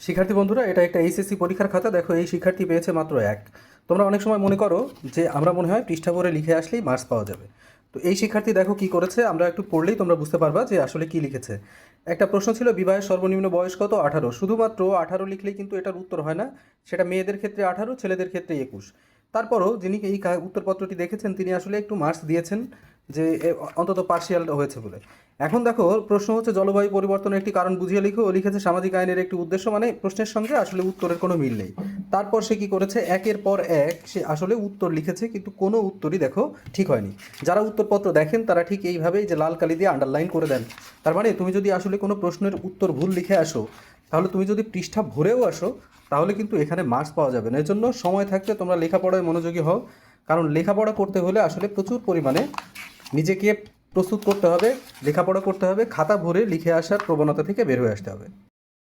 শিক্ষার্থী বন্ধুরা, এটা একটা এইচএসসি পরীক্ষার খাতা। দেখো, এই শিক্ষার্থী পেয়েছে মাত্র এক। তোমরা অনেক সময় মনে করো যে আমরা মনে হয় পৃষ্ঠা ভরে লিখে আসলেই মার্কস পাওয়া যাবে। তো এই শিক্ষার্থী দেখো কি করেছে, আমরা একটু পড়লেই তোমরা বুঝতে পারবা যে আসলে কি লিখেছে। একটা প্রশ্ন ছিল, বিবাহের সর্বনিম্ন বয়স কত? 18। শুধুমাত্র 18 লিখলেই কিন্তু এটার উত্তর হয় না। সেটা মেয়েদের ক্ষেত্রে 18, ছেলেদের ক্ষেত্রে 21। তারপরও যিনি এই উত্তরপত্রটি দেখেছেন তিনি আসলে একটু মার্কস দিয়েছেন যে অন্তত পার্শিয়াল হয়েছে বলে। এখন দেখো, প্রশ্ন হচ্ছে জলবায়ু পরিবর্তনের একটি কারণ বুঝিয়ে লিখো। ও লিখেছে সামাজিক আইনের একটি উদ্দেশ্য, মানে প্রশ্নের সঙ্গে আসলে উত্তরের কোনো মিল নেই। তারপর সে কি করেছে, একের পর এক সে আসলে উত্তর লিখেছে, কিন্তু কোনো উত্তরই দেখো ঠিক হয়নি। যারা উত্তরপত্র দেখেন তারা ঠিক এইভাবেই যে লাল কালি দিয়ে আন্ডারলাইন করে দেন। তার মানে তুমি যদি আসলে কোনো প্রশ্নের উত্তর ভুল লিখে আসো, তাহলে তুমি যদি পৃষ্ঠা ভরেও আসো, তাহলে কিন্তু এখানে মার্কস পাওয়া যাবে না। এর জন্য সময় থাকতে তোমরা লেখাপড়ায় মনোযোগী হও, কারণ লেখাপড়া করতে হলে আসলে প্রচুর পরিমাণে নিজেকে প্রস্তুত করতে হবে, লেখাপড়া করতে হবে, খাতা ভরে লিখে আসার প্রবণতা থেকে বের হয়ে আসতে হবে।